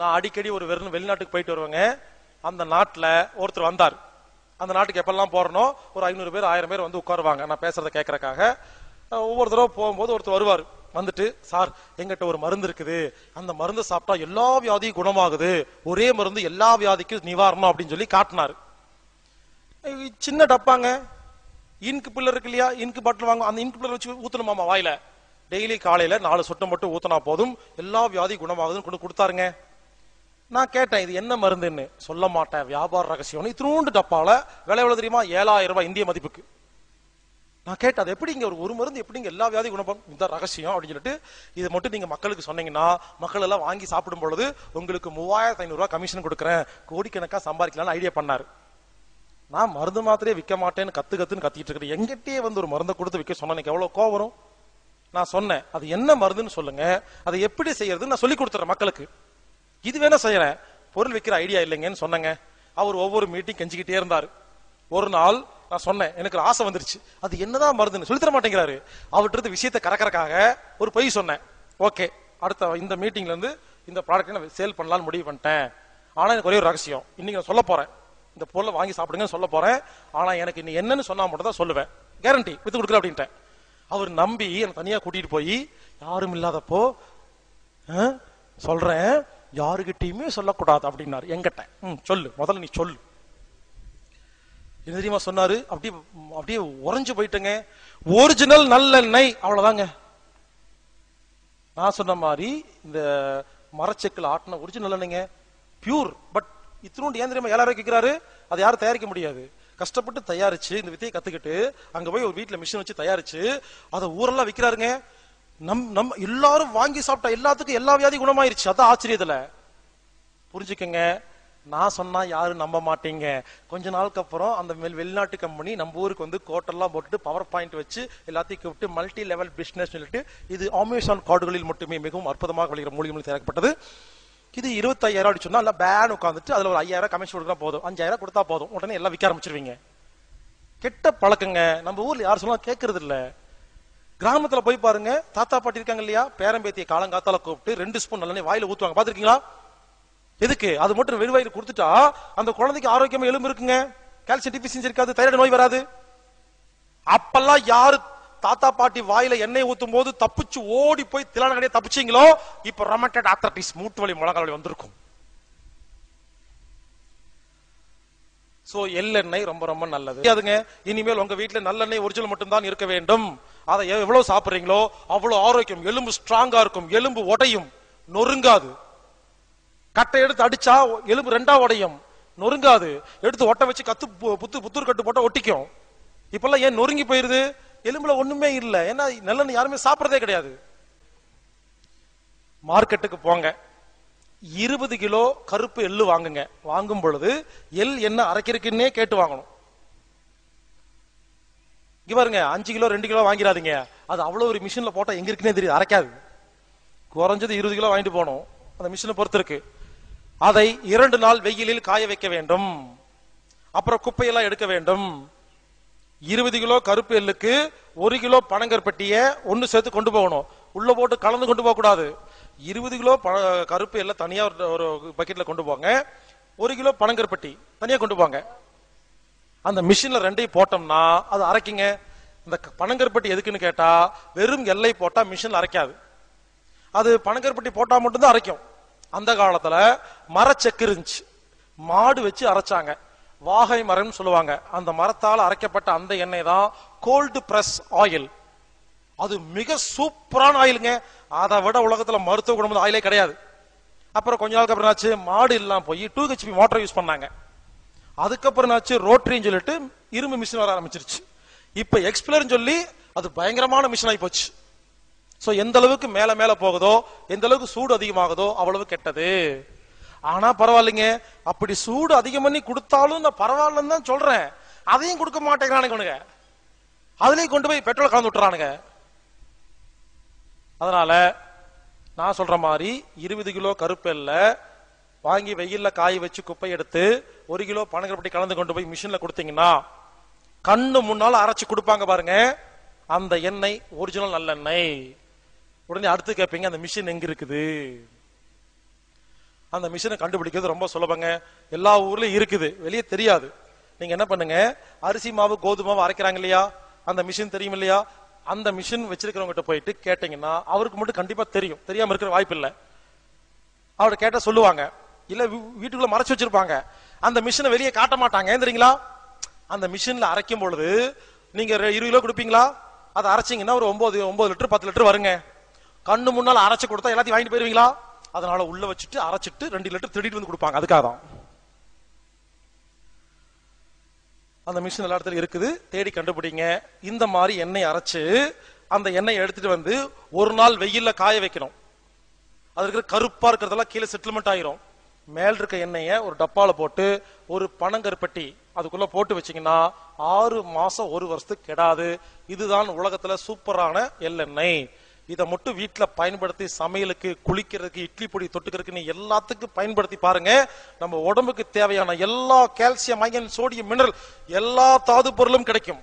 நான் அடிக்கடி ஒரு வெளிநாட்டுக்கு போயிட்டு வருவேங்க. அந்த நாட்டுல ஒருத்தர் வந்தார். அந்த நாட்டுக்கு எப்பெல்லாம் போறனோ ஒரு 500 பேர் 1000 பேர் வந்து உட்காருவாங்க நான் பேசுறத கேட்கறதுக்காக. ஒவ்வொரு தடவை போகும்போது ஒருத்தர் வருவார். வந்துட்டு, சார் எங்கிட்ட ஒரு மருந்து இருக்குது, அந்த மருந்து சாப்பிட்டா எல்லா வியாதியும் குணமாகுது, ஒரே மருந்து எல்லா வியாதிக்கும் நிவாரணம் அப்படின்னு சொல்லி காட்டினாரு. சின்ன டப்பாங்க, இன்கு பில்லர் இருக்கு இல்லையா, இன்கு பாட்டில் வாங்க, அந்த இன்கு பில்லர் வச்சு ஊத்தணுமாமா வாயில. டெய்லி காலையில 4 சொட்டு மட்டும் ஊத்தினா போதும், எல்லா வியாதி குணமாகுதுன்னு கொண்டு கொடுத்தாருங்க. நான் கேட்டேன், இது என்ன மருந்துன்னு. சொல்ல மாட்டேன், வியாபார ரகசியம். இத்தினூண்டு டப்பால விலை எவ்வளவு தெரியுமா? 7000 ரூபாய் இந்திய மதிப்புக்கு. நான் கேட்டேன், அது எப்படிங்க ஒரு மருந்து எப்படிங்க எல்லா வியாதி குணம்? இந்த ரகசியம் அப்படின்னு சொல்லிட்டு, இதை மட்டும் நீங்க மக்களுக்கு சொன்னீங்கன்னா மக்கள் எல்லாம் வாங்கி சாப்பிடும் பொழுது உங்களுக்கு 3500 ரூபாய் கமிஷன் கொடுக்குறேன், கோடிக்கணக்கா சம்பாதிக்கலாம்னு ஐடியா பண்ணாரு. நான் மருந்து மாத்திரையே விற்க மாட்டேன்னு கத்துன்னு கத்திட்டு இருக்கிறேன். எங்கிட்டே வந்து ஒரு மருந்தை கொடுத்து விற்க சொன்ன எனக்கு எவ்வளவு கோவம் வரும். நான் சொன்னேன், அது என்ன மருந்துன்னு சொல்லுங்க, அதை எப்படி செய்யறதுன்னு நான் சொல்லி கொடுத்துறேன் மக்களுக்கு. இது வேணா செய்யறேன், பொருள் விற்கிற ஐடியா இல்லைங்கன்னு சொன்னங்க. அவர் ஒவ்வொரு மீட்டிங் கெஞ்சிக்கிட்டே இருந்தாரு. ஒரு நாள் நான் சொன்னேன், எனக்கு ஆசை வந்துருச்சு, அது என்னதான் மருந்துன்னு சொல்லி தர மாட்டேங்கிறாரு. அவர்கிட்ட விஷயத்தை கறக்கறக்காக ஒரு பொய் சொன்னேன். ஓகே, அடுத்த இந்த மீட்டிங்ல இருந்து இந்த ப்ராடக்ட் நான் சேல் பண்ணலாம்னு முடிவு பண்ணிட்டேன். ஆனா எனக்கு ஒரே ஒரு ரகசியம், இன்னைக்கு நான் சொல்ல போறேன், இந்த பொருளை வாங்கி சாப்பிடுங்கன்னு சொல்ல போறேன். ஆனா எனக்கு இன்னைக்கு என்னன்னு சொன்னா மட்டும் தான் சொல்லுவேன், கேரண்டி வித்து கொடுக்கல அப்படின்ட்டேன். அவர் நம்பி எனக்கு தனியா கூட்டிட்டு போய், யாரும் இல்லாதப்போ சொல்றேன், யாருகிட்டயுமே சொல்லக்கூடாது அப்படின்னாரு. எங்கிட்ட சொல்லு, முதல்ல நீ சொல்லு. என்ன தெரியுமா சொன்னாரு? அப்படியே உறைஞ்சு போயிட்டேங்க. ஒரிஜினல் நல்லெண்ணெய், அவ்வளவுதாங்க. நான் சொன்ன மாதிரி இந்த மரச்செக்கில் ஆட்டின ஒரிஜினல் நல்லெண்ணெய்ங்க, பியூர். பட் இத்தினோண்டு ஏன் தெரியுமா 7000 கேட்கிறாரு? அது யாரும் தயாரிக்க முடியாது. கஷ்டப்பட்டு தயாரிச்சு இந்த வித்தையை கத்துக்கிட்டு அங்க போய் ஒரு வீட்டுல மிஷின் வச்சு தயாரிச்சு அதை ஊரெல்லாம் விற்கிறாருங்க. நம்ம எல்லாரும் வாங்கி சாப்பிட்டா எல்லாத்துக்கும் எல்லா வியாதி குணமாயிருச்சு. அதான் ஆச்சரியத்துல. புரிஞ்சுக்கங்க, நான் சொன்னா யாரும் நம்ப மாட்டீங்க. கொஞ்ச நாளுக்கு அப்புறம் அந்த வெளிநாட்டு கம்பெனி நம்ம ஊருக்கு வந்து கோட்டெல்லாம் போட்டுட்டு பவர் பாயிண்ட் வச்சு எல்லாத்தையும் கூப்பிட்டு மல்டி லெவல் பிசினஸ் சொல்லிட்டு, இது அமேசான் கார்டுகளில் மட்டுமே மிகவும் அற்புதமாக விளைகிற மூலிகைகள் தயாரிக்கப்பட்டது. இது 25,000 அடி சொன்னா பேன் உட்காந்துட்டு அதுல ஒரு 5,000 கமிஷன் கொடுத்தா போதும், 5,000 கொடுத்தா போதும், உடனே எல்லாம் விற்க ஆரம்பிச்சிருவீங்க. கெட்ட பழக்கங்க. நம்ம ஊர்ல யாரும் சொன்னா கேட்கறது இல்ல. கிராமத்துல போய் பாருங்க, தாத்தா பாட்டி இருக்காங்க இல்லையா, பேரம்பேத்திய காலங்காத்தால கூப்பிட்டு 2 ஸ்பூன் நல்லெண்ணெய் வாயில ஊத்துவாங்க, பாத்துருக்கீங்களா? எதுக்கு? அது மட்டும் வெறுவாயில கொடுத்துட்டா அந்த குழந்தைக்கு ஆரோக்கியமா எலும்பு இருக்குங்க, கால்சியம் டிஃபிஷியன்சி இருக்காது, தைராய்டு நோய் வராது. அப்பெல்லாம் யாரு தாத்தா பாட்டி வாயில எண்ணெய் ஊத்தும் போது தப்பிச்சு ஓடி போய் திலான கடையை தப்பிச்சீங்களோ, இப்ப ரொமட்டட் ஆர்த்ரைட்டிஸ், மூட்டு வலி முழங்கால் வலி வந்திருக்கும். சோ எள்ளெண்ணெய் ரொம்ப ரொம்ப நல்லது. அதுங்க, இனிமேல் உங்க வீட்டுல நல்லெண்ணெய் ஒரிஜினல் மட்டும் தான் இருக்க வேண்டும். அதை எவ்வளவு சாப்பிடுறீங்களோ அவ்வளவு ஆரோக்கியம், எலும்பு ஸ்ட்ராங்கா இருக்கும், எலும்பு உடையும், நொறுங்காது. கட்டை எடுத்து அடிச்சா எலும்பு 2ஆ உடையும், நொறுங்காது. எடுத்து ஒட்ட வச்சு புத்தூர் கட்டு போட்டா ஒட்டிக்கும். இப்பெல்லாம் ஏன் நொறுங்கி போயிருது? எலும்புல ஒண்ணுமே இல்ல. ஏன்னா நல்லெண்ணெய் யாருமே சாப்பிடறதே கிடையாது. மார்க்கெட்டுக்கு போங்க, 20 கிலோ கருப்பு எள்ளு வாங்குங்க. வாங்கும் பொழுது எள் என்ன அரைக்கிறதுக்குன்னே கேட்டு வாங்கணும். இங்க பாருங்க, 5 கிலோ 2 கிலோ வாங்கிடாதீங்க. அது அவ்வளவு ஒரு மிஷின்ல போட்டா எங்க இருக்குன்னே தெரியாது, அரைக்காது. குறைஞ்சது 20 கிலோ வாங்கிட்டு போகணும், அந்த மிஷினை பொறுத்து இருக்கு. அதை 2 நாள் வெயிலில் காய வைக்க வேண்டும். அப்புறம் குப்பையெல்லாம் எடுக்க வேண்டும். 20 கிலோ கருப்பு எள்ளுக்கு 1 கிலோ பனங்கற்பட்டிய ஒன்னு சேர்த்து கொண்டு போகணும். உள்ள போட்டு கலந்து கொண்டு போக கூடாது. 20 கிலோ கருப்பு எள்ள தனியா ஒரு பக்கெட்ல கொண்டு போங்க, 1 கிலோ பனங்கற்பட்டி தனியா கொண்டு போங்க. அந்த மிஷின்ல 2ஐயும் போட்டோம்னா அது அரைக்குங்க. இந்த பனங்கற்பட்டி எதுக்குன்னு கேட்டா, வெறும் எல்லை போட்டா மிஷின்ல அரைக்காது. அது பனங்கற்பட்டி போட்டா மட்டும்தான் அரைக்கும். அந்த காலத்துல மரச்செக்கு இருந்துச்சு, மாடு வச்சு அரைச்சாங்க, வாகை மரம் சொல்லுவாங்க. அந்த மரத்தால் அரைக்கப்பட்ட அந்த எண்ணெய் தான் கோல்டு பிரஸ் ஆயில். அது மிக சூப்பரான ஆயிலுங்க. அதை விட உலகத்துல மருத்துவ குணம் ஆயிலே கிடையாது. அப்புறம் கொஞ்ச நாளுக்கு அப்புறம் ஆச்சு, மாடு இல்லாம போய் 2 HP மோட்டர் யூஸ் பண்ணாங்க. அதுக்கப்புறம் ஆச்சு ரோட்டரின்னு சொல்லிட்டு இரும்பு மிஷின் வர ஆரம்பிச்சிருச்சு. இப்ப எக்ஸ்பிளர் சொல்லி அது பயங்கரமான மிஷின் ஆகி போச்சு. சோ எந்த அளவுக்கு மேல மேல போகுதோ, எந்த அளவுக்கு சூடு அதிகமாகுதோ அவ்வளவு கெட்டது. ஆனா பரவாயில்லைங்க, அப்படி சூடு அதிகம் பண்ணி கொடுத்தாலும் நான் பரவாயில்லன்னு தான் சொல்றேன். அதையும் கொடுக்க மாட்டேங்கிறானுங்க, அதுலயும் கொண்டு போய் பெட்ரோல் கலந்து விட்டுறானுங்க. அதனால நான் சொல்ற மாதிரி 20 கிலோ கருப்பெல்ல வாங்கி வெயில்ல காய வச்சு குப்பை எடுத்து 1 கிலோ பனங்கற்பட்டி கலந்து கொண்டு போய் மிஷின்ல கொடுத்தீங்கன்னா, கண்ணு முன்னால அரைச்சு கொடுப்பாங்க பாருங்க, அந்த எண்ணெய் ஒரிஜினல் நல்லெண்ணெய். உடனே அடுத்து கேட்பீங்க, அந்த மிஷின் எங்க இருக்குது? அந்த மிஷினை கண்டுபிடிக்கிறது ரொம்ப சுலபங்க. எல்லா ஊர்லயும் இருக்குது, வெளியே தெரியாது. நீங்க என்ன பண்ணுங்க, அரிசி மாவு கோதுமை மாவு அரைக்கிறாங்க இல்லையா, அந்த மிஷின் தெரியும் இல்லையா, அந்த மிஷின் வச்சிருக்கிறவங்க போயிட்டு கேட்டீங்கன்னா அவருக்கு மட்டும் கண்டிப்பா தெரியும், தெரியாம இருக்கிற வாய்ப்பு இல்லை. அவரை கேட்ட சொல்லுவாங்க. இல்ல வீட்டுக்குள்ள மறைச்சு வச்சிருப்பாங்க, அந்த மிஷினை வெளியே காட்ட மாட்டாங்க. ஏன் தெரியுங்களா, அந்த மிஷின்ல அரைக்கும் பொழுது நீங்க 20 கிலோ கொடுப்பீங்களா, அதை அரைச்சிங்கன்னா ஒரு 9 லிட்டர் 10 லிட்டர் வருங்க. கண்ணு முன்னால அரைச்சு கொடுத்தா எல்லாத்தையும் வாங்கிட்டு போயிருவீங்களா, அதனால உள்ள வச்சுட்டு அரைச்சிட்டு 2 லிட்டர் திருடிட்டு வந்து கொடுப்பாங்க. அதுக்காக தான் அந்த மிஷின் எல்லா இடத்துல இருக்குது, தேடி கண்டுபிடிங்க. இந்த மாதிரி எண்ணெய் அரைச்சு அந்த எண்ணெய் எடுத்துட்டு வந்து ஒரு நாள் வெயில்ல காய வைக்கணும். அது இருக்கிற கருப்பா இருக்கிறதெல்லாம் கீழே செட்டில்மெண்ட் ஆயிரும். மேல் இருக்க எண்ணெய ஒரு டப்பால போட்டு ஒரு பனங்கருப்பட்டி அதுக்குள்ள போட்டு வச்சீங்கன்னா 6 மாசம் 1 வருஷத்துக்கு கெடாது. இதுதான் உலகத்துல சூப்பரான எள்ளெண்ணெய். இதை மட்டும் வீட்டுல பயன்படுத்தி சமையலுக்கு, குளிக்கிறதுக்கு, இட்லி பொடி தொட்டுக்கிறதுக்கு எல்லாத்துக்கும் பயன்படுத்தி பாருங்க. நம்ம உடம்புக்கு தேவையான எல்லா கால்சியம், அயன், சோடியம், மினரல் எல்லா தாது பொருளும் கிடைக்கும்.